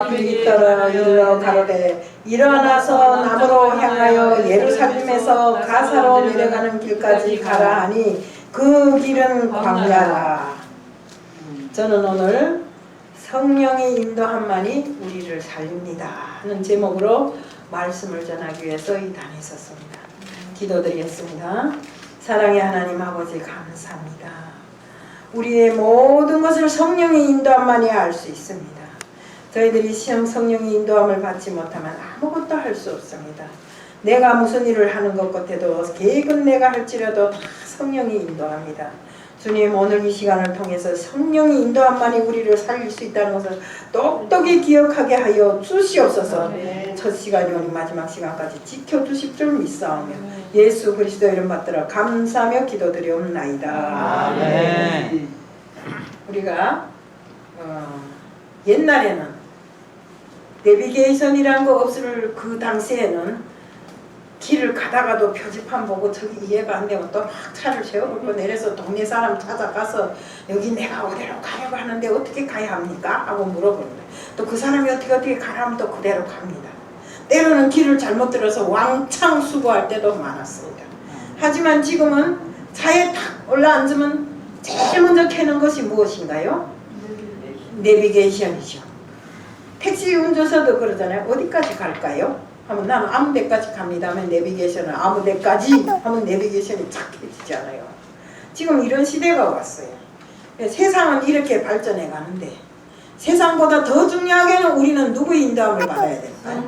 빌기 따라 이르러 가로되 일어나서 남으로 향하여 예루살렘에서 가사로 내려가는 길까지 가라 하니 그 길은 광야라. 저는 오늘 성령의 인도함만이 우리를 살립니다 하는 제목으로 말씀을 전하기 위해서 이 단에 섰습니다. 기도드리겠습니다. 사랑의 하나님 아버지 감사합니다. 우리의 모든 것을 성령의 인도함만이 알 수 있습니다. 저희들이 성령의 인도함을 받지 못하면 아무것도 할 수 없습니다. 내가 무슨 일을 하는 것 같아도 계획은 내가 할지라도 다 성령이 인도합니다. 주님, 오늘 이 시간을 통해서 성령의 인도함만이 우리를 살릴 수 있다는 것을 똑똑히 기억하게 하여 주시옵소서. 첫 시간이 오니 마지막 시간까지 지켜주실 줄 믿사오며 예수 그리스도 이름 받들어 감사하며 기도드리옵나이다. 아멘. 우리가 옛날에는 내비게이션이란 거 없을 그 당시에는 길을 가다가도 표지판 보고 저기 이해가 안 되면 또 막 차를 세워놓고 내려서 동네 사람 찾아가서 여기 내가 어디로 가려고 하는데 어떻게 가야 합니까? 하고 물어보는데 또 그 사람이 어떻게 가라면 또 그대로 갑니다. 때로는 길을 잘못 들어서 왕창 수고할 때도 많았습니다. 하지만 지금은 차에 탁 올라앉으면 제일 먼저 켜는 것이 무엇인가요? 내비게이션이죠. 택시 운전사도 그러잖아요. 어디까지 갈까요? 하면 나는 아무 데까지 갑니다 하면 내비게이션은 아무 데까지 하면 내비게이션이 착해지지 않아요. 지금 이런 시대가 왔어요. 세상은 이렇게 발전해 가는데 세상보다 더 중요하게는 우리는 누구의 인도함을 받아야 될까요?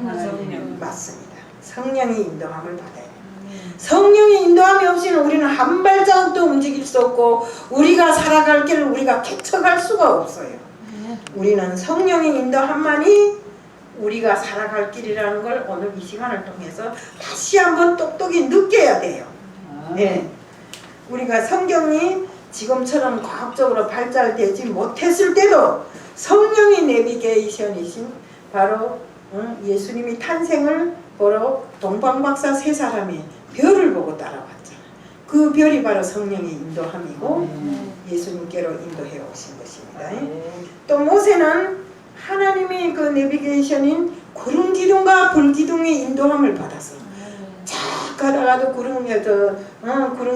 맞습니다. 성령의 인도함을 받아야 됩니다. 성령의 인도함이 없이는 우리는 한 발자국도 움직일 수 없고 우리가 살아갈 길을 우리가 개척할 수가 없어요. 우리는 성령의 인도함만이 우리가 살아갈 길이라는 걸 오늘 이 시간을 통해서 다시 한번 똑똑히 느껴야 돼요. 네. 우리가 성경이 지금처럼 과학적으로 발달되지 못했을 때도 성령의 내비게이션이신 바로 예수님이 탄생을 보러 동방박사 세 사람이 별을 보고 따라왔잖아요. 그 별이 바로 성령의 인도함이고 예수님께로 인도해 오신 것입니다. 또 모세는 하나님의 그 내비게이션인 구름 기둥과 불 기둥의 인도함을 받아서 쫙 가다가도 구름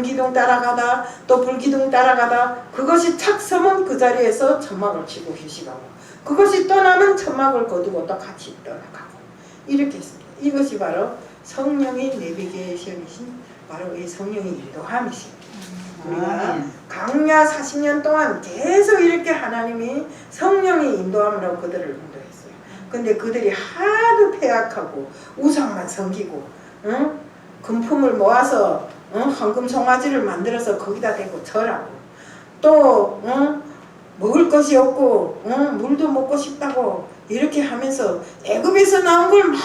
기둥 따라가다 또 불 기둥 따라가다 그것이 착 서면 그 자리에서 천막을 치고 휴식하고 그것이 떠나면 천막을 거두고 또 같이 떠나가고 이렇게 했습니다. 이것이 바로 성령의 내비게이션이신 바로 이 성령의 인도함이십니다. 우리가 광야 40년 동안 계속 이렇게 하나님이 성령의 인도함으로 그들을 인도했어요. 근데 그들이 하도 패악하고 우상만 섬기고 금품을 모아서 황금 송아지를 만들어서 거기다 대고 절하고 또 먹을 것이 없고 물도 먹고 싶다고 이렇게 하면서 애굽에서 나온 걸 막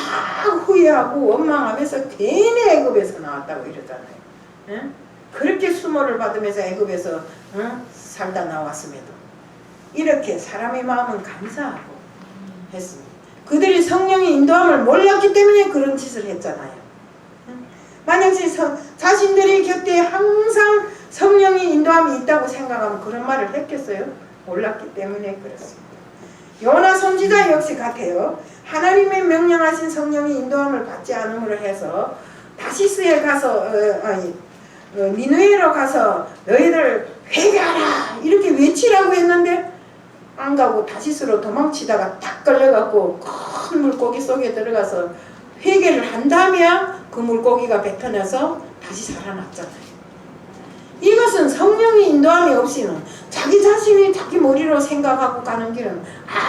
후회하고 원망하면서 괜히 애굽에서 나왔다고 이러잖아요. 그렇게 수모를 받으면서 애굽에서 살다 나왔음에도 이렇게 사람의 마음은 감사하고 했습니다. 그들이 성령의 인도함을 몰랐기 때문에 그런 짓을 했잖아요. 만약에 자신들의 곁에 항상 성령의 인도함이 있다고 생각하면 그런 말을 했겠어요? 몰랐기 때문에 그렇습니다. 요나 선지자 역시 같아요. 하나님의 명령하신 성령의 인도함을 받지 않음으로 해서 다시스에 가서 니느웨로 가서 너희들 회개하라 이렇게 외치라고 했는데 안 가고 다시스로 도망치다가 딱 걸려갖고 큰 물고기 속에 들어가서 회개를 한다면 그 물고기가 뱉어내서 다시 살아났잖아요. 이것은 성령의 인도함이 없이는 자기 자신이 자기 머리로 생각하고 가는 길은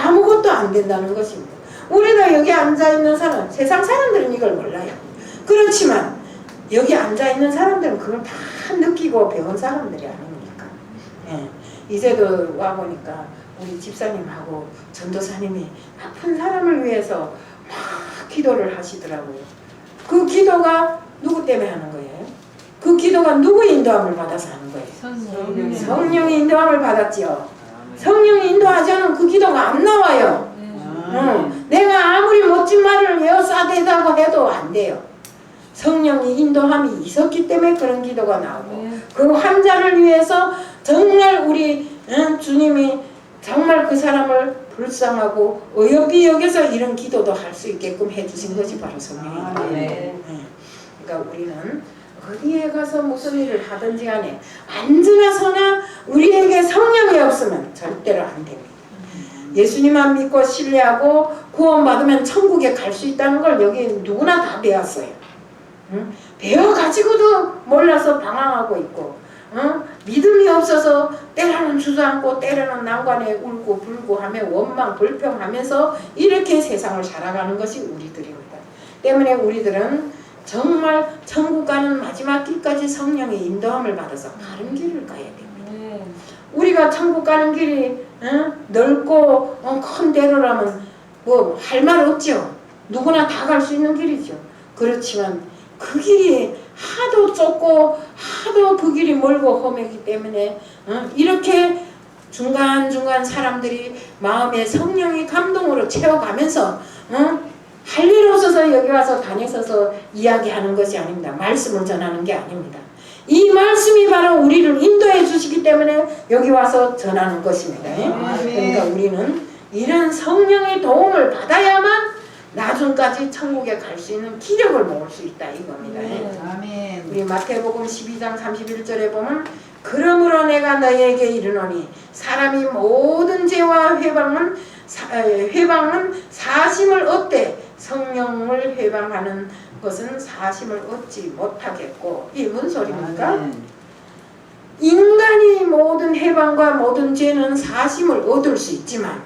아무것도 안 된다는 것입니다. 우리가 여기 앉아있는 사람, 세상 사람들은 이걸 몰라요. 그렇지만 여기 앉아있는 사람들은 그걸 다 느끼고 배운 사람들이 아닙니까? 예. 이제도 와보니까 우리 집사님하고 전도사님이 아픈 사람을 위해서 막 기도를 하시더라고요. 그 기도가 누구 때문에 하는 거예요? 그 기도가 누구의 인도함을 받아서 하는 거예요? 성령의 인도함을 받았지요. 성령이 인도하지 않으면 그 기도가 안 나와요. 내가 아무리 멋진 말을 외워싸대다고 해도 안 돼요. 성령의 인도함이 있었기 때문에 그런 기도가 나오고 그 환자를 위해서 정말 우리 주님이 정말 그 사람을 불쌍하고 어여삐 여겨서 이런 기도도 할 수 있게끔 해주신 것이 바로 성령입니다. 그러니까 우리는 어디에 가서 무슨 일을 하든지 간에 언제나 서나 우리에게 성령이 없으면 절대로 안 됩니다. 예수님만 믿고 신뢰하고 구원받으면 천국에 갈 수 있다는 걸 여기 누구나 다 배웠어요. 배워가지고도 몰라서 방황하고 있고, 믿음이 없어서 때로는 주저앉고 때로는 난관에 울고 불고 하며 원망 불평하면서 이렇게 세상을 살아가는 것이 우리들입니다. 때문에 우리들은 정말 천국 가는 마지막 길까지 성령의 인도함을 받아서 바른 길을 가야 됩니다. 우리가 천국 가는 길이 넓고 큰 대로라면 뭐 할 말 없죠. 누구나 다 갈 수 있는 길이죠. 그렇지만 그 길이 하도 좁고 하도 그 길이 멀고 험하기 때문에 이렇게 중간중간 사람들이 마음에 성령의 감동으로 채워가면서 할 일 없어서 여기 와서 다녀서서 이야기하는 것이 아닙니다. 말씀을 전하는 게 아닙니다. 이 말씀이 바로 우리를 인도해 주시기 때문에 여기 와서 전하는 것입니다. 그러니까 우리는 이런 성령의 도움을 받아야만 나중까지 천국에 갈 수 있는 기력을 모을 수 있다 이겁니다. 아멘. 우리 마태복음 12장 31절에 보면 그러므로 내가 너희에게 이르노니 사람이 모든 죄와 회방은 사심을 얻되 성령을 회방하는 것은 사심을 얻지 못하겠고. 이게 뭔 소리입니까? 아멘. 인간이 모든 해방과 모든 죄는 사심을 얻을 수 있지만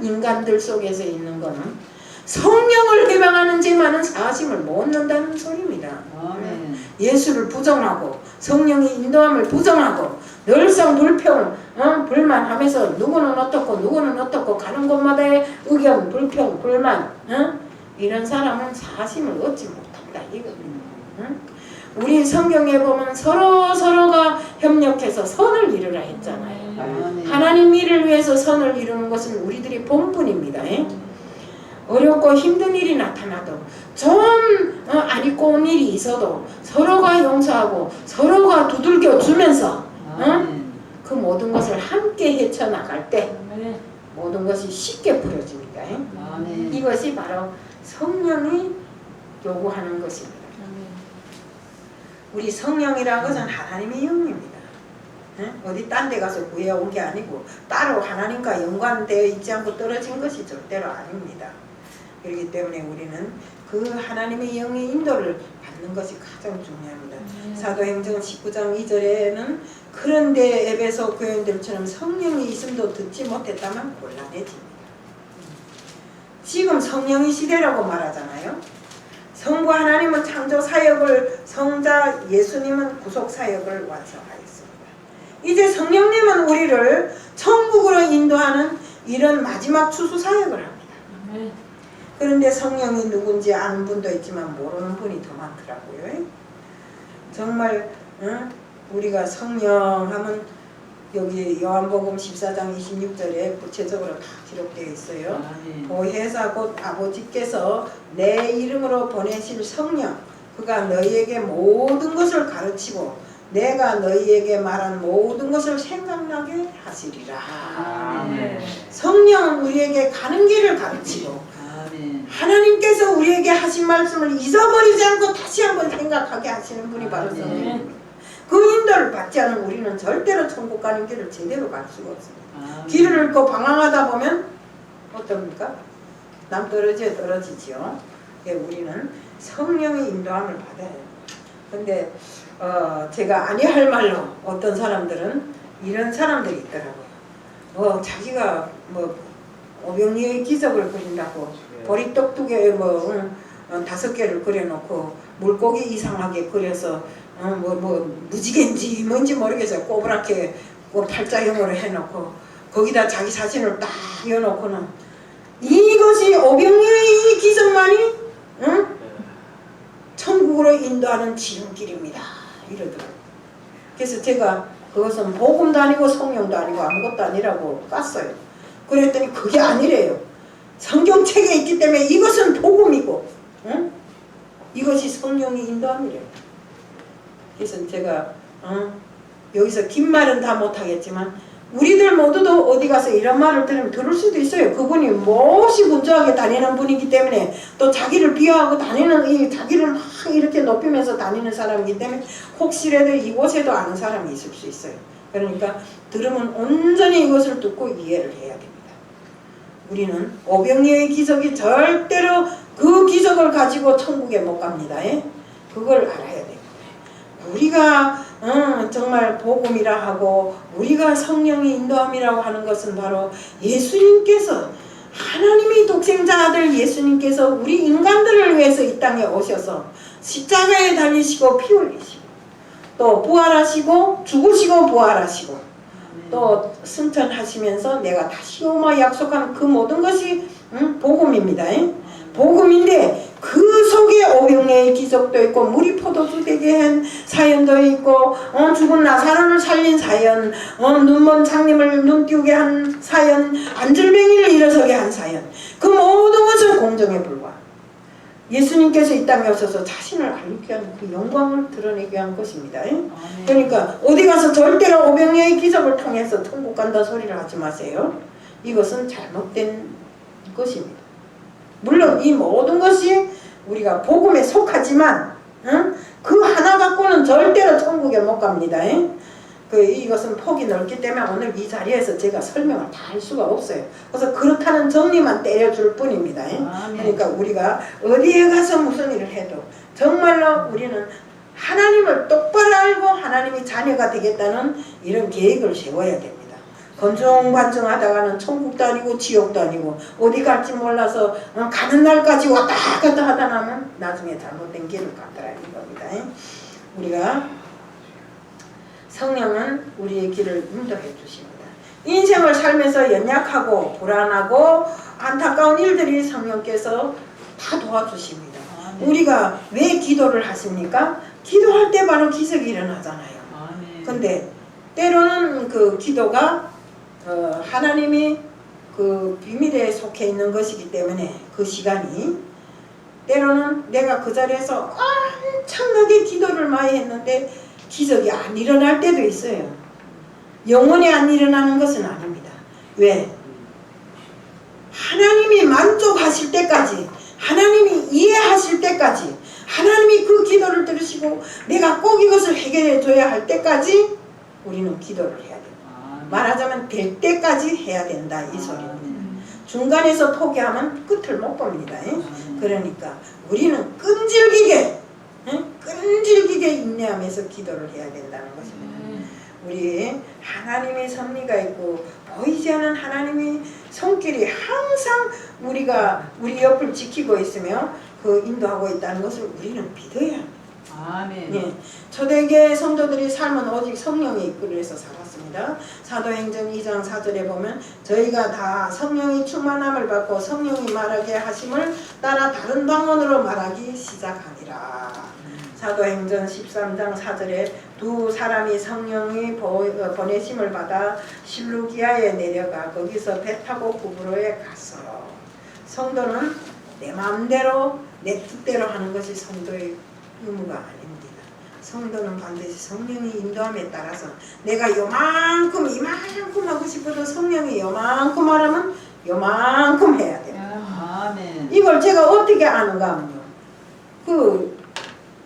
인간들 속에서 있는 것은 성령을 해방하는 죄만은 사심을 못 얻는다는 소리입니다. 아멘. 예수를 부정하고 성령의 인도함을 부정하고 늘상 불평, 불만하면서 누구는 어떻고 누구는 어떻고 가는 곳마다의 의견, 불평, 불만 이런 사람은 사심을 얻지 못한다 이겁니다. 우리 성경에 보면 서로가 협력해서 선을 이루라 했잖아요. 아멘. 하나님 일을 위해서 선을 이루는 것은 우리들이 본분입니다. 어렵고 힘든 일이 나타나도 좀 안 입고 온 일이 있어도 서로가 용서하고 서로가 두들겨 주면서 그 모든 것을 함께 헤쳐나갈 때 모든 것이 쉽게 풀어집니다. 아멘. 이것이 바로 성령이 요구하는 것입니다. 우리 성령이라는 것은 하나님의 영입니다. 어디 딴 데 가서 구해온 게 아니고 따로 하나님과 연관되어 있지 않고 떨어진 것이 절대로 아닙니다. 그렇기 때문에 우리는 그 하나님의 영의 인도를 받는 것이 가장 중요합니다. 사도행전 19장 2절에는 그런데 에베소 교인들처럼 성령이 있음도 듣지 못했다면 곤란해집니다. 지금 성령의 시대라고 말하잖아요. 성부 하나님은 창조 사역을, 성자 예수님은 구속 사역을 완성하였습니다. 이제 성령님은 우리를 천국으로 인도하는 이런 마지막 추수 사역을 합니다. 그런데 성령이 누군지 아는 분도 있지만 모르는 분이 더 많더라고요. 정말 우리가 성령 하면 여기 요한복음 14장 26절에 구체적으로 다 기록되어 있어요. 보혜사 곧 아버지께서 내 이름으로 보내실 성령, 그가 너희에게 모든 것을 가르치고 내가 너희에게 말한 모든 것을 생각나게 하시리라. 성령은 우리에게 가는 길을 가르치고 하나님께서 우리에게 하신 말씀을 잊어버리지 않고 다시 한번 생각하게 하시는 분이 바로 성령입니다. 그 인도를 받지 않은 우리는 절대로 천국 가는 길을 제대로 갈 수가 없습니다. 길을 잃고 방황하다 보면 어떻습니까? 남떨어지에 떨어지지요. 우리는 성령의 인도함을 받아야 해요. 근데 제가 아니할 말로 어떤 사람들은 이런 사람들이 있더라고요. 자기가 오병이의 기적을 그린다고 보리떡 2개 5개를 그려놓고 물고기 이상하게 그려서 무지개인지 뭔지 모르겠어요. 꼬부랗게 팔자형으로 해놓고 거기다 자기 사진을 딱 이어놓고는 이것이 오병이의 기적만이 천국으로 인도하는 지름길입니다 이러더라고요. 그래서 제가 그것은 복음도 아니고 성령도 아니고 아무것도 아니라고 깠어요. 그랬더니 그게 아니래요. 성경책에 있기 때문에 이것은 복음이고 이것이 성령의 인도함이래요. 그래서 제가 여기서 긴 말은 다 못하겠지만 우리들 모두도 어디 가서 이런 말을 들으면 들을 수도 있어요. 그분이 몹시 분주하게 다니는 분이기 때문에, 또 자기를 비하하고 다니는, 자기를 막 이렇게 높이면서 다니는 사람이기 때문에 혹시라도 이곳에도 아는 사람이 있을 수 있어요. 그러니까 들으면 온전히 이것을 듣고 이해를 해야 됩니다. 우리는 오병이어의 기적이 절대로 그 기적을 가지고 천국에 못 갑니다. 그걸 알아야 돼요. 우리가 정말 복음이라 하고 우리가 성령의 인도함이라고 하는 것은 바로 예수님께서, 하나님의 독생자 아들 예수님께서 우리 인간들을 위해서 이 땅에 오셔서 십자가에 달리시고 피 흘리시고 또 부활하시고 죽으시고 부활하시고 또 승천하시면서 내가 다시 오마 약속한 그 모든 것이 복음입니다. 복음인데 그 속에 오병이어의 기적도 있고 물이 포도주 되게 한 사연도 있고 죽은 나사로를 살린 사연, 눈먼 장님을 눈띄우게 한 사연, 안절뱅이를 일어서게 한 사연, 그 모든 것은 공정에 불과. 예수님께서 이 땅에 오셔서 자신을 알리기 위한 그 영광을 드러내기 위한 것입니다. 그러니까 어디 가서 절대로 오병이어의 기적을 통해서 천국 간다 소리를 하지 마세요. 이것은 잘못된 것입니다. 물론 이 모든 것이 우리가 복음에 속하지만 그 하나 갖고는 절대로 천국에 못 갑니다. 이것은 폭이 넓기 때문에 오늘 이 자리에서 제가 설명을 다 할 수가 없어요. 그래서 그렇다는 정리만 때려줄 뿐입니다. 그러니까 우리가 어디에 가서 무슨 일을 해도 정말로 우리는 하나님을 똑바로 알고 하나님이 자녀가 되겠다는 이런 계획을 세워야 됩니다. 건중반중하다가는 천국도 아니고 지옥도 아니고 어디 갈지 몰라서 가는 날까지 왔다 갔다 하다 나면 나중에 잘못된 길을 갔더라 이겁니다. 우리가 성령은 우리의 길을 인도해 주십니다. 인생을 살면서 연약하고 불안하고 안타까운 일들이 성령께서 다 도와주십니다. 우리가 왜 기도를 하십니까? 기도할 때 바로 기적이 일어나잖아요. 근데 때로는 그 기도가 하나님이 그 비밀에 속해 있는 것이기 때문에 그 시간이 때로는 내가 그 자리에서 엄청나게 기도를 많이 했는데 기적이 안 일어날 때도 있어요. 영원히 안 일어나는 것은 아닙니다. 왜? 하나님이 만족하실 때까지, 하나님이 이해하실 때까지, 하나님이 그 기도를 들으시고 내가 꼭 이것을 해결해 줘야 할 때까지 우리는 기도를 해야 돼요. 말하자면 될 때까지 해야 된다 이 소리입니다. 중간에서 포기하면 끝을 못 봅니다. 그러니까 우리는 끈질기게 인내하면서 기도를 해야 된다는 것입니다. 우리 하나님의 섭리가 있고 보이지 않는 하나님의 손길이 항상 우리 옆을 지키고 있으며 그 인도하고 있다는 것을 우리는 믿어야 합니다. 아멘. 초대교회 성도들이 삶은 오직 성령이 이끌어서 살았습니다. 사도행전 2장 4절에 보면 저희가 다 성령이 충만함을 받고 성령이 말하게 하심을 따라 다른 방언으로 말하기 시작하니라. 사도행전 13장 4절에 두 사람이 성령이 보내심을 받아 실루기아에 내려가 거기서 배 타고 구브로에 갔어. 성도는 내 마음대로 내 뜻대로 하는 것이 성도의 의무가 아닙니다. 성도는 반드시 성령의 인도함에 따라서 내가 이만큼 하고 싶어도 성령이 요만큼 하라면 요만큼 해야 돼요. 아멘. 이걸 제가 어떻게 아는가 하면요.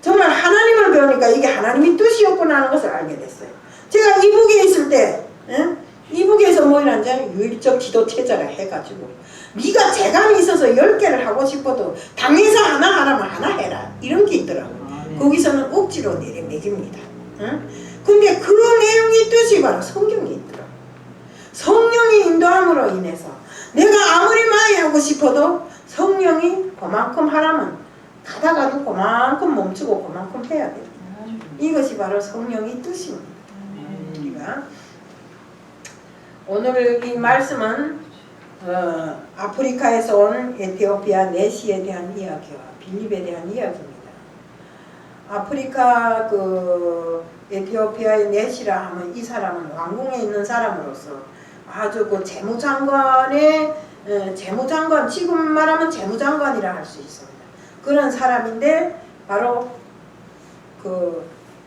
정말 하나님을 배우니까 이게 하나님의 뜻이었구나 하는 것을 알게 됐어요. 제가 이북에 있을 때 이북에서 뭐 이런지 유일적 기도 체제라 해가지고 네가 재간이 있어서 10개를 하고 싶어도 당에서 하나 하라면 하나 해라 이런 게 있더라고요. 거기서는 억지로 내립니다. 근데 그 내용의 뜻이 바로 성경에 있더라고요. 성령의 인도함으로 인해서 내가 아무리 많이 하고 싶어도 성령이 그만큼 하라면 가다가도 그만큼 멈추고 그만큼 해야 돼요. 이것이 바로 성령의 뜻입니다. 우리가 오늘 이 말씀은 아프리카에서 온 에티오피아 네시에 대한 이야기와 빌립에 대한 이야기입니다. 아프리카 에티오피아의 네시라 하면 이 사람은 왕궁에 있는 사람으로서 아주 재무장관, 지금 말하면 재무장관이라 할 수 있습니다. 그런 사람인데 바로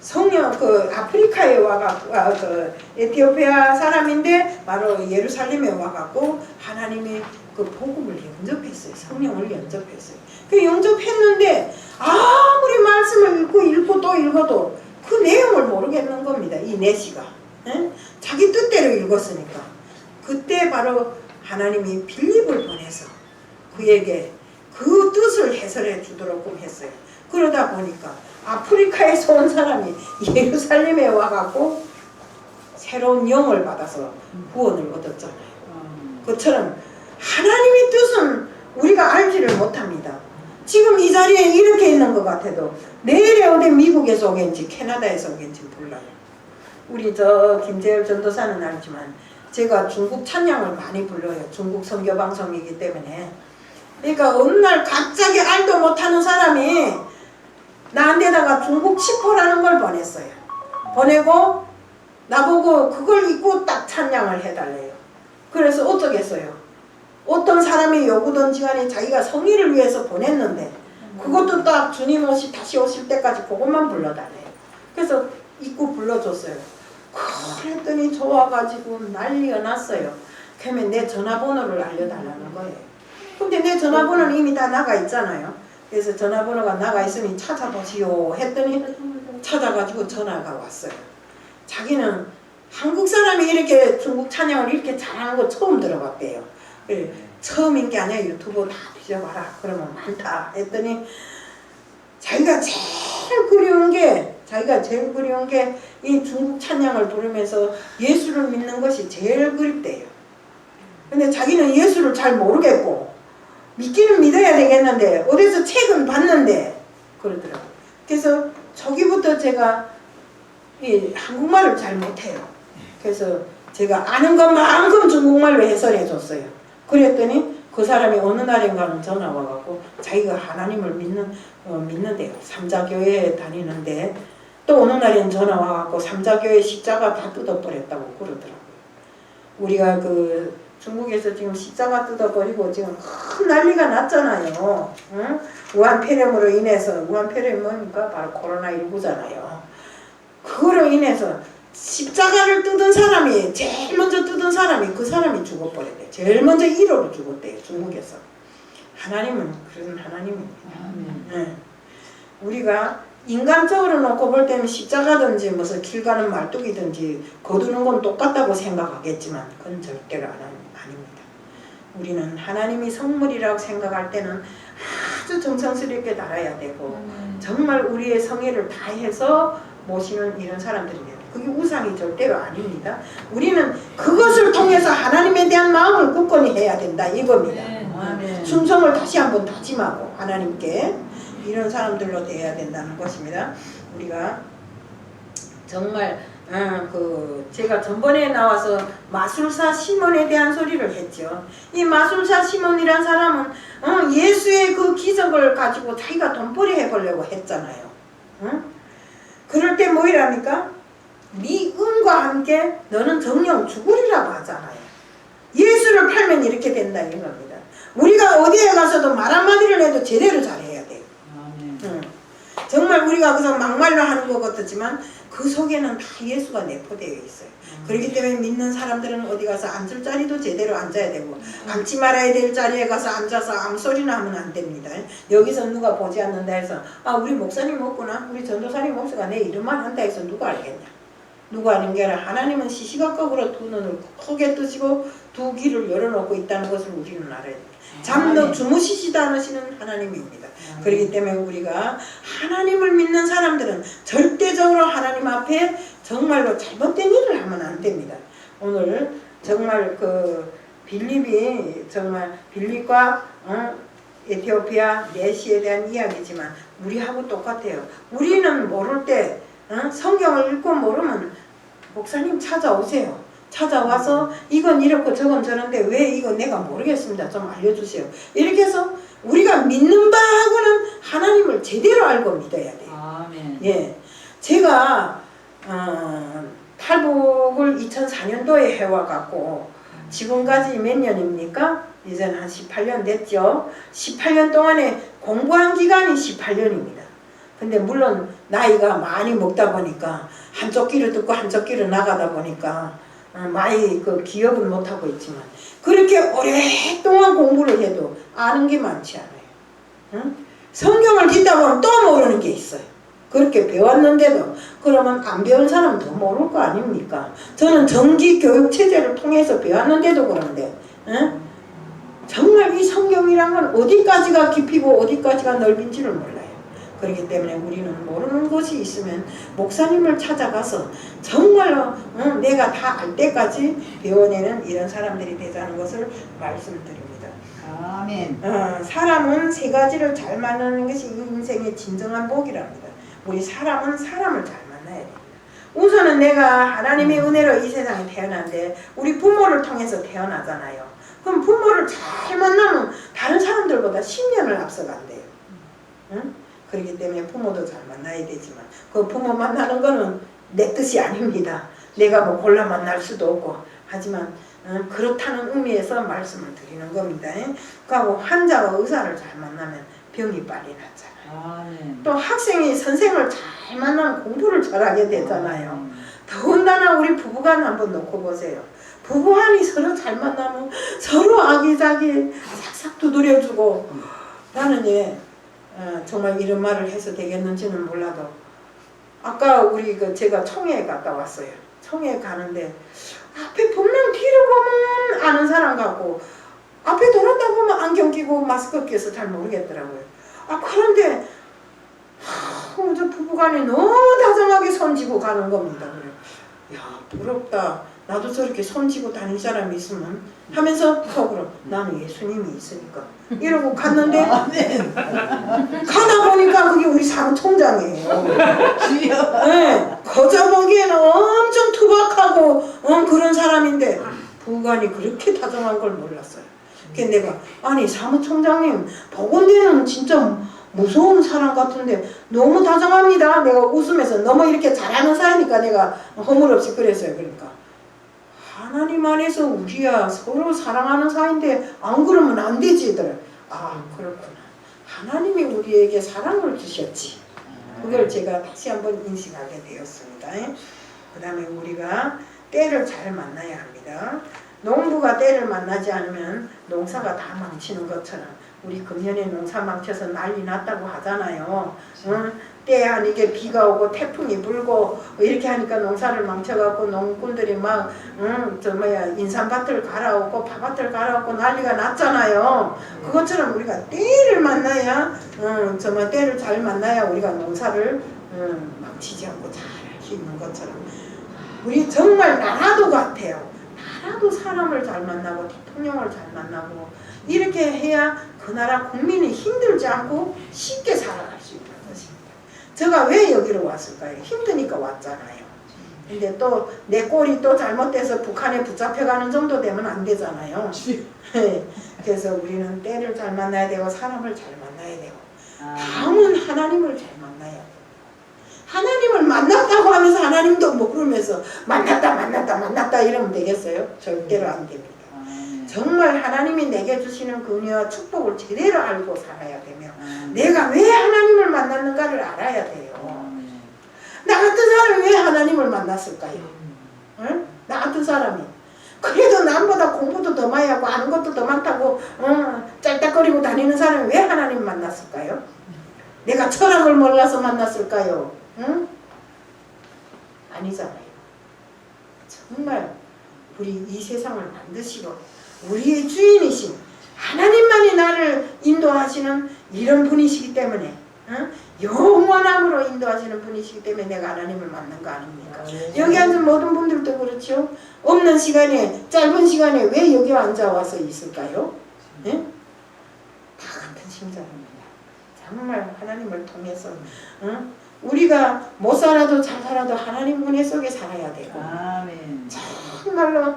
성령 그 아프리카에 와갖고 그 에티오피아 사람인데 바로 예루살렘에 와갖고 하나님의 그 복음을 영접했어요. 성령을 영접했어요. 그 영접했는데 아무리 말씀을 읽고 또 읽어도 그 내용을 모르겠는 겁니다. 이 내시가 자기 뜻대로 읽었으니까. 그때 바로 하나님이 빌립을 보내서 그에게 그 뜻을 해설해 주도록 했어요. 그러다 보니까 아프리카에서 온 사람이 예루살렘에 와갖고 새로운 영을 받아서 구원을 얻었잖아요. 그처럼 하나님의 뜻은 우리가 알지를 못합니다. 지금 이 자리에 이렇게 있는 것 같아도 내일에 어디 미국에서 오겠지 캐나다에서 오겠지 몰라요. 우리 저 김재열 전도사는 알지만 제가 중국 찬양을 많이 불러요. 중국 선교방송이기 때문에. 그러니까 어느 날 갑자기 알도 못하는 사람이 나한테다가 중국 치포라는 걸 보냈어요. 보내고 나보고 그걸 입고 딱 찬양을 해달래요. 그래서 어쩌겠어요. 어떤 사람이 요구든지 간에 자기가 성의를 위해서 보냈는데 그것도 딱 주님 다시 오실 때까지 그것만 불러달래요. 그래서 입고 불러줬어요. 그랬더니 좋아가지고 난리가 났어요. 그러면 내 전화번호를 알려달라는 거예요. 근데 내 전화번호는 이미 다 나가 있잖아요. 그래서 전화번호가 나가 있으니 찾아보시오 했더니 찾아가지고 전화가 왔어요. 자기는 한국 사람이 이렇게 중국 찬양을 이렇게 잘하는 거 처음 들어봤대요. 처음인 게 아니라 유튜브 다 뒤져봐라. 그러면 많다 했더니 자기가 제일 그리운 게 이 중국 찬양을 부르면서 예수를 믿는 것이 제일 그립대요. 근데 자기는 예수를 잘 모르겠고 믿기는 믿어야 되겠는데 어디서 책은 봤는데 그러더라고요. 그래서 초기부터 제가 이 한국말을 잘 못해요. 그래서 제가 아는 것만큼 중국말로 해설해 줬어요. 그랬더니 그 사람이 어느 날인가는 전화 와갖고 자기가 하나님을 믿는데요. 삼자교회에 다니는데 또 어느 날엔 전화 와갖고 삼자교회 십자가 다 뜯어버렸다고 그러더라고요. 우리가 그 중국에서 지금 십자가 뜯어버리고 지금 큰 난리가 났잖아요. 응? 우한폐렴으로 인해서 우한폐렴이 뭡니까? 바로 코로나19잖아요. 그거로 인해서 십자가를 뜯은 사람이 제일 먼저 뜯은 사람이 그 사람이 죽어버렸대. 제일 먼저 1호로 죽었대요. 중국에서. 하나님은 그런 하나님입니다. 네. 우리가 인간적으로 놓고 볼 때는 십자가든지 무슨 길 가는 말뚝이든지 거두는 건 똑같다고 생각하겠지만 그건 절대로 아닙니다. 우리는 하나님이 성물이라고 생각할 때는 아주 정성스럽게 달아야 되고 정말 우리의 성의를 다해서 모시는 이런 사람들이 돼요. 그게 우상이 절대로 아닙니다. 우리는 그것을 통해서 하나님에 대한 마음을 굳건히 해야 된다 이겁니다. 충성을 다시 한번 다짐하고 하나님께 이런 사람들로 돼야 된다는 것입니다. 우리가 정말 제가 전번에 나와서 마술사 시몬에 대한 소리를 했죠. 이 마술사 시몬이란 사람은 예수의 그 기적을 가지고 자기가 돈벌이 해보려고 했잖아요. 그럴 때 뭐이랍니까? 네 은과 함께 너는 정령 죽으리라고 하잖아요. 예수를 팔면 이렇게 된다 이겁니다. 우리가 어디에 가서도 말 한마디를 해도 제대로 잘해야 돼요. 정말 우리가 그냥 막말로 하는 것 같았지만 그 속에는 다 예수가 내포되어 있어요. 그렇기 때문에 믿는 사람들은 어디 가서 앉을 자리도 제대로 앉아야 되고 앉지 말아야 될 자리에 가서 앉아서 아무 소리나 하면 안 됩니다. 여기서 누가 보지 않는다 해서 우리 목사님 없구나, 우리 전도사님 목사가 내 이름만 한다 해서 누가 알겠냐. 누가 아는 게 아니라 하나님은 시시각각으로 두 눈을 크게 뜨시고 두 귀를 열어놓고 있다는 것을 우리는 알아야 됩니다. 잠도 주무시지도 않으시는 하나님입니다. 그렇기 때문에 우리가 하나님을 믿는 사람들은 절대적으로 하나님 앞에 정말로 잘못된 일을 하면 안 됩니다. 오늘 정말 그 빌립이 정말 빌립과 에티오피아 내시에 대한 이야기지만 우리하고 똑같아요. 우리는 모를 때 성경을 읽고 모르면 목사님 찾아오세요. 찾아와서 이건 이렇고 저건 저런데 왜 이거 내가 모르겠습니다. 좀 알려주세요. 이렇게 해서 우리가 믿는 바하고는 하나님을 제대로 알고 믿어야 돼요. 아멘. 예, 제가 탈북을 2004년도에 해와갖고 지금까지 몇 년입니까? 이제는 한 18년 됐죠. 18년 동안에 공부한 기간이 18년입니다. 근데 물론 나이가 많이 먹다 보니까 한쪽 귀를 듣고 한쪽 귀를 나가다 보니까 많이 그 기억은 못하고 있지만 그렇게 오랫동안 공부를 해도 아는 게 많지 않아요. 응? 성경을 읽다 보면 또 모르는 게 있어요. 그렇게 배웠는데도 그러면 안 배운 사람은 더 모를 거 아닙니까? 저는 정기 교육 체제를 통해서 배웠는데도 그런데 응? 정말 이 성경이란 건 어디까지가 깊이고 어디까지가 넓은지를 몰라요. 그렇기 때문에 우리는 모르는 것이 있으면 목사님을 찾아가서 정말로 내가 다 알 때까지 배워내는 이런 사람들이 되자는 것을 말씀드립니다. 아멘. 사람은 세 가지를 잘 만나는 것이 이 인생의 진정한 복이랍니다. 우리 사람은 사람을 잘 만나야 돼요. 우선은 내가 하나님의 은혜로 이 세상에 태어났는데 우리 부모를 통해서 태어나잖아요. 그럼 부모를 잘 만나면 다른 사람들보다 10년을 앞서간대요. 응? 그렇기 때문에 부모도 잘 만나야 되지만 그 부모 만나는 거는 내 뜻이 아닙니다. 내가 뭐 골라 만날 수도 없고 하지만 그렇다는 의미에서 말씀을 드리는 겁니다. 그리고 환자와 의사를 잘 만나면 병이 빨리 낫잖아요. 또 학생이 선생을 잘 만나면 공부를 잘하게 되잖아요. 더군다나 우리 부부간 한번 놓고 보세요. 부부간이 서로 잘 만나면 서로 아기자기 싹싹 두드려주고 나는 정말 이런 말을 해서 되겠는지는 몰라도 아까 우리 제가 청해에 갔다 왔어요. 청해에 가는데 앞에 분명 뒤를 보면 아는 사람 같고 앞에 돌았다 보면 안경 끼고 마스크 껴서 잘 모르겠더라고요. 그런데 저 부부간이 너무 다정하게 손쥐고 가는 겁니다. 그래. 야 부럽다. 나도 저렇게 손쥐고 다닐 사람이 있으면 하면서 속으로 나는 예수님이 있으니까 이러고 갔는데 가다 보니까 그게 우리 사무총장이에요. 네, 거저 보기에는 엄청 투박하고 그런 사람인데 부관이 그렇게 다정한 걸 몰랐어요. 그래서 내가 아니 사무총장님 보건대는 진짜 무서운 사람 같은데 너무 다정합니다. 내가 웃으면서 너무 이렇게 잘하는 사이니까 내가 허물없이 그랬어요. 그러니까 하나님 안에서 우리야 서로 사랑하는 사이인데 안 그러면 안 되지. 그렇구나. 하나님이 우리에게 사랑을 주셨지. 그걸 제가 다시 한번 인식하게 되었습니다. 그 다음에 우리가 때를 잘 만나야 합니다. 농부가 때를 만나지 않으면 농사가 다 망치는 것처럼 우리 금년에 농사 망쳐서 난리 났다고 하잖아요. 때 아니게 비가 오고 태풍이 불고 이렇게 하니까 농사를 망쳐갖고 농꾼들이 막 인삼밭을 갈아엎고 파밭을 갈아엎고 난리가 났잖아요. 그것처럼 우리가 때를 만나야 정말 때를 잘 만나야 우리가 농사를 망치지 않고 잘 할 수 있는 것처럼 우리 정말 나라도 같아요. 나라도 사람을 잘 만나고 대통령을 잘 만나고 이렇게 해야 그 나라 국민이 힘들지 않고 쉽게 살아갈 수 있는 것입니다. 제가 왜 여기로 왔을까요? 힘드니까 왔잖아요. 근데 또 내 꼴이 또 잘못돼서 북한에 붙잡혀가는 정도 되면 안 되잖아요. 그래서 우리는 때를 잘 만나야 되고 사람을 잘 만나야 되고 다음은 하나님을 잘 만나야 돼요. 하나님을 만났다고 하면서 하나님도 모르면서 만났다 이러면 되겠어요? 절대로 안 됩니다. 정말 하나님이 내게 주시는 그 은혜와 축복을 제대로 알고 살아야 되며 내가 왜 하나님을 만났는가를 알아야 돼요. 나 같은 사람이 왜 하나님을 만났을까요? 응? 나 같은 사람이 그래도 남보다 공부도 더 많이 하고 아는 것도 더 많다고 짤딱거리고 다니는 사람이 왜 하나님 만났을까요? 내가 철학을 몰라서 만났을까요? 응? 아니잖아요. 정말 우리 이 세상을 만드시고 우리의 주인이신 하나님만이 나를 인도하시는 이런 분이시기 때문에 영원함으로 인도하시는 분이시기 때문에 내가 하나님을 만난 거 아닙니까? 여기 앉은 모든 분들도 그렇죠. 없는 시간에 짧은 시간에 왜 여기 앉아와서 있을까요? 예? 다 같은 심정입니다. 정말 하나님을 통해서 우리가 못 살아도 잘 살아도 하나님 은혜 속에 살아야 되고 아멘. 정말로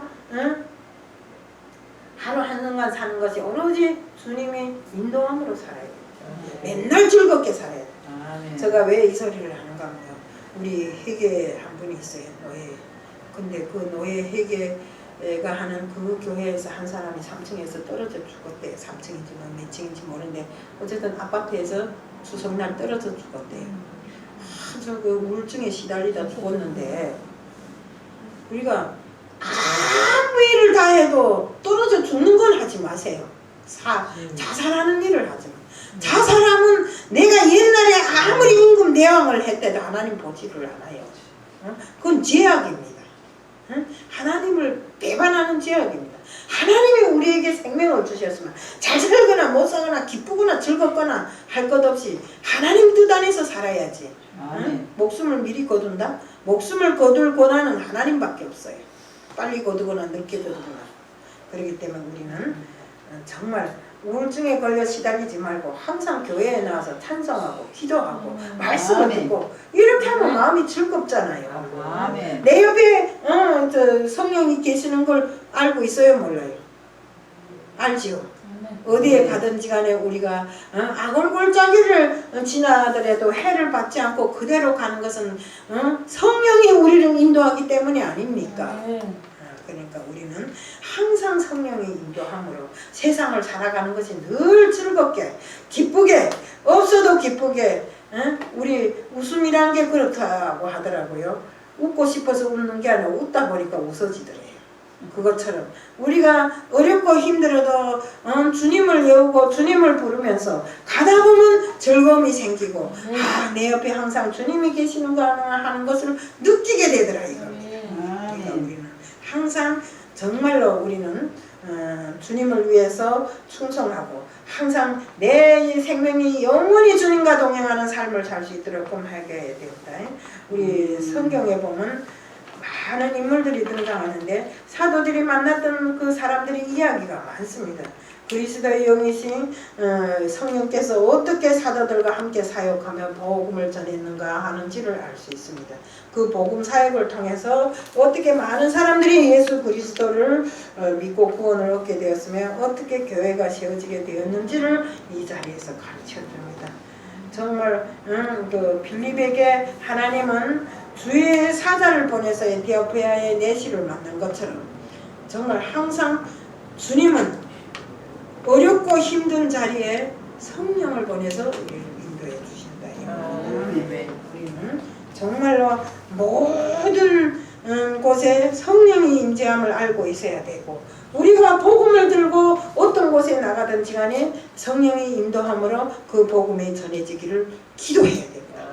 하루 한순간 사는 것이 오로지 주님의 인도함으로 살아야 돼요. 맨날 즐겁게 살아야 돼요. 제가 왜 이 소리를 하는가 하면 우리 회계 한 분이 있어요. 노예. 근데 그 노예 회계 내가 하는 그 교회에서 한 사람이 3층에서 떨어져 죽었대요. 3층인지 뭐 몇 층인지 모르는데 어쨌든 아파트에서 추석날 떨어져 죽었대요. 아주 그 우울증에 시달리다 죽었는데 우리가 아무 일을 다 해도 떨어져 죽는 건 하지 마세요. 자살하는 일을 하지 마. 자살하면 내가 옛날에 아무리 임금 대왕을 했대도 하나님 보지를 않아요. 그건 죄악입니다. 하나님을 배반하는 죄악입니다. 하나님이 우리에게 생명을 주셨으면 잘 살거나 못 살거나 기쁘거나 즐겁거나 할 것 없이 하나님 뜻 안에서 살아야지. 목숨을 미리 거둔다? 목숨을 거둘 권한은 하나님밖에 없어요. 빨리 거두거나 늦게 거두거나. 그렇기 때문에 우리는 정말 우울증에 걸려 시달리지 말고 항상 교회에 나와서 찬송하고 기도하고 말씀을 듣고 이렇게 하면 마음이 즐겁잖아요. 내 옆에 성령이 계시는 걸 알고 있어요? 몰라요? 알지요? 어디에 가든지 간에 우리가 악골골짜기를 지나더라도 해를 받지 않고 그대로 가는 것은 성령이 우리를 인도하기 때문이 아닙니까? 그러니까 우리는 항상 성령의 인도함으로 세상을 살아가는 것이 늘 즐겁게 기쁘게 없어도 기쁘게 우리 웃음이란 게 그렇다고 하더라고요. 웃고 싶어서 웃는 게 아니라 웃다 보니까 웃어지더래요. 그것처럼 우리가 어렵고 힘들어도 주님을 외우고 주님을 부르면서 가다 보면 즐거움이 생기고 내 옆에 항상 주님이 계시는가 하는 것을 느끼게 되더라 이겁니다. 그러니까 우리는 항상 정말로 우리는 주님을 위해서 충성하고 항상 내 생명이 영원히 주님과 동행하는 삶을 살 수 있도록 하게 되었다. 우리 성경에 보면 많은 인물들이 등장하는데 사도들이 만났던 그 사람들의 이야기가 많습니다. 그리스도의 영이신 성령께서 어떻게 사도들과 함께 사역하며 복음을 전했는가 하는지를 알 수 있습니다. 그 복음 사역을 통해서 어떻게 많은 사람들이 예수 그리스도를 믿고 구원을 얻게 되었으며 어떻게 교회가 세워지게 되었는지를 이 자리에서 가르쳐 줍니다. 정말 그 빌립에게 하나님은 주의 사자를 보내서 에티오피아의 내시를 만난 것처럼 정말 항상 주님은 어렵고 힘든 자리에 성령을 보내서 우리를 인도해 주신다. 우리는 정말로 모든 곳에 성령이 임재함을 알고 있어야 되고 우리가 복음을 들고 어떤 곳에 나가든지 간에 성령이 인도함으로 그 복음이 전해지기를 기도해야 됩니다.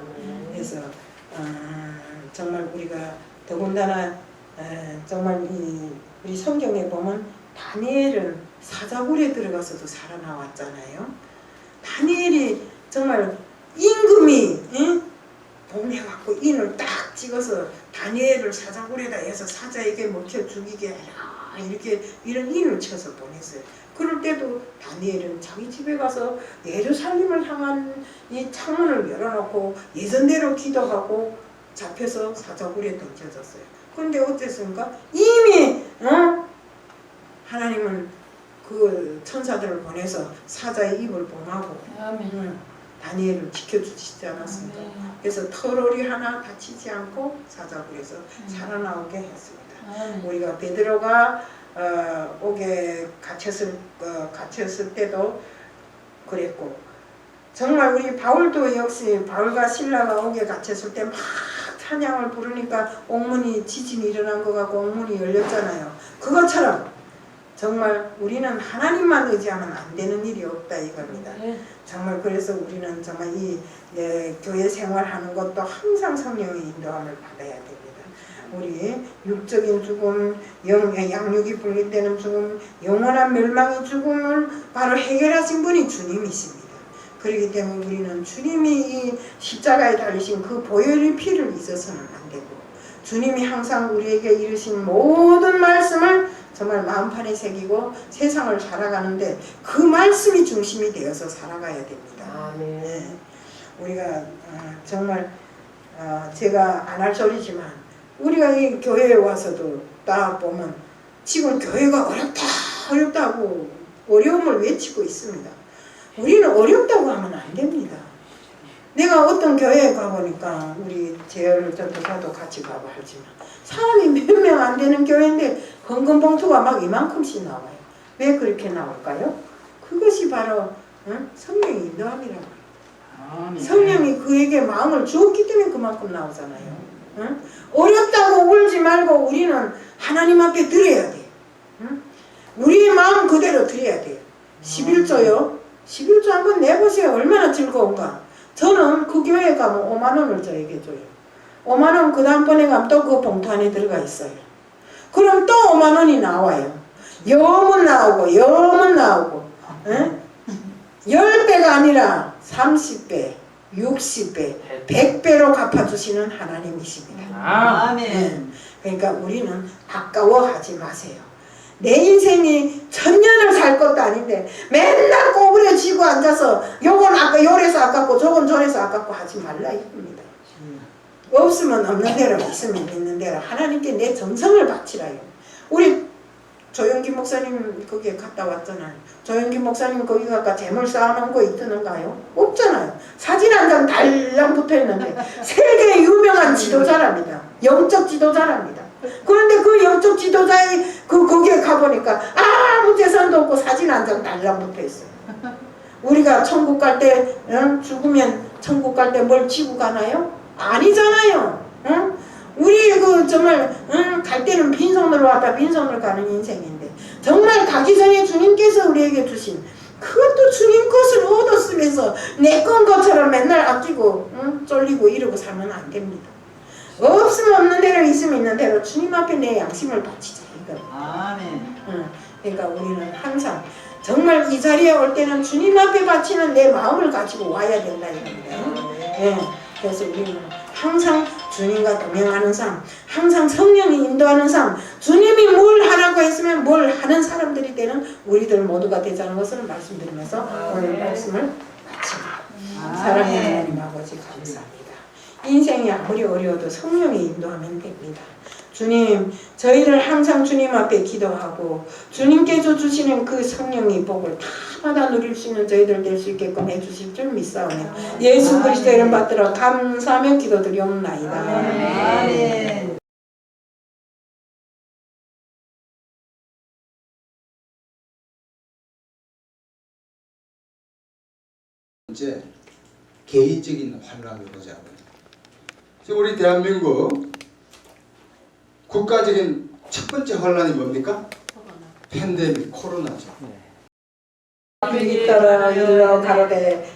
그래서 정말 우리가 더군다나 정말 우리 성경에 보면 다니엘은 사자굴에 들어가서도 살아나왔잖아요. 다니엘이 정말 임금이 보내갖고 인을 딱 찍어서 다니엘을 사자굴에다 해서 사자에게 먹혀 죽이게 해라 이렇게 이런 인을 쳐서 보냈어요. 그럴 때도 다니엘은 자기 집에 가서 예루살렘을 향한 이 창문을 열어놓고 예전대로 기도하고 잡혀서 사자굴에 던져졌어요. 그런데 어땠습니까? 이미 하나님은 그 천사들을 보내서 사자의 입을 봉하고 다니엘을 지켜주시지 않았습니까? 그래서 털오리 하나 다치지 않고 사자굴에서 살아나오게 했습니다. 우리가 베드로가 옥에 갇혔을 때도 그랬고 정말 우리 바울도 역시 바울과 실라가 옥에 갇혔을 때 막 찬양을 부르니까 옥문이 지진이 일어난 것 같고 옥문이 열렸잖아요. 그것처럼 정말 우리는 하나님만 의지하면 안 되는 일이 없다 이겁니다. 정말 그래서 우리는 정말 이 교회 생활하는 것도 항상 성령의 인도함을 받아야 됩니다. 우리 육적인 죽음, 양육이 분리되는 죽음, 영원한 멸망의 죽음을 바로 해결하신 분이 주님이십니다. 그렇기 때문에 우리는 주님이 이 십자가에 달리신 그 보혈의 피를 잊어서는 안 되고 주님이 항상 우리에게 이루신 모든 말씀을 정말 마음판에 새기고 세상을 살아가는데 그 말씀이 중심이 되어서 살아가야 됩니다. 네. 우리가 정말 제가 안 할 소리지만 우리가 이 교회에 와서도 딱 보면 지금 교회가 어렵다고 어려움을 외치고 있습니다. 우리는 어렵다고 하면 안 됩니다. 내가 어떤 교회에 가보니까 우리 재열 전도사도 같이 가고 하지만 사람이 몇 명 안 되는 교회인데 헌금 봉투가 막 이만큼씩 나와요. 왜 그렇게 나올까요? 그것이 바로 성령의 인도함이라고. 아멘. 성령이 그에게 마음을 주었기 때문에 그만큼 나오잖아요. 어렵다고 울지 말고 우리는 하나님 앞에 드려야 돼요. 우리의 마음 그대로 드려야 돼요. 11조요. 11조 한번 내보세요. 얼마나 즐거운가. 저는 그 교회에 가면 5만 원을 저에게 줘요. 5만 원 그 다음번에 가면 또 그 봉투 안에 들어가 있어요. 그럼 또 5만 원이 나와요. 염은 나오고 염은 나오고 10배가 아니라 30배, 60배, 100배로 갚아주시는 하나님이십니다. 아멘. 그러니까 우리는 아까워하지 마세요. 내 인생이 1000년을 살 것도 아닌데 맨날 꼬부려지고 앉아서 요건 아까 요래서 아깝고 저건 저래서 아깝고 하지 말라 이겁니다. 없으면 없는 대로 있으면 있는 대로 하나님께 내 정성을 바치라요. 우리 조영기 목사님 거기에 갔다 왔잖아요. 조영기 목사님 거기 가까 재물 쌓아놓은 거 있던가요? 없잖아요. 사진 한 장 달랑 붙어있는데 세계 유명한 지도자랍니다. 영적 지도자랍니다. 그런데 그 영적 지도자의 거기에 가보니까 아무 재산도 없고 사진 한 장 달랑 붙어있어요. 우리가 천국 갈 때 죽으면 천국 갈 때 뭘 지고 가나요? 아니잖아요. 우리 정말 갈 때는 빈손으로 왔다 빈손으로 가는 인생인데 정말 가기 전에 주님께서 우리에게 주신 그것도 주님 것을 얻었으면서 내 건 것처럼 맨날 아끼고 쫄리고 이러고 살면 안 됩니다. 없으면 없는 대로 있으면 있는 대로 주님 앞에 내 양심을 바치자 이거. 아멘. 그러니까 우리는 항상 정말 이 자리에 올 때는 주님 앞에 바치는 내 마음을 가지고 와야 된다 이겁니다. 예. 그래서 우리는 항상 주님과 동행하는 삶, 항상 성령이 인도하는 삶, 주님이 뭘 하라고 했으면 뭘 하는 사람들이 되는 우리들 모두가 되자는 것을 말씀드리면서 오늘 말씀을 마칩니다. 사랑하는 하나님 아버지 감사합니다. 인생이 아무리 어려워도 성령이 인도하면 됩니다. 주님, 저희를 항상 주님 앞에 기도하고 주님께서 주시는 그 성령의 복을 다 받아 누릴 수 있는 저희들 될 수 있게끔 해주실 줄 믿사오니 예수 그리스도의 이름 받들어 감사하며 기도드리옵나이다. 아멘. 번째, 개인적인 환란을 보자고요. 우리 대한민국 국가적인 첫 번째 환란이 뭡니까? 팬데믹 코로나죠. 이따라 일러 가로되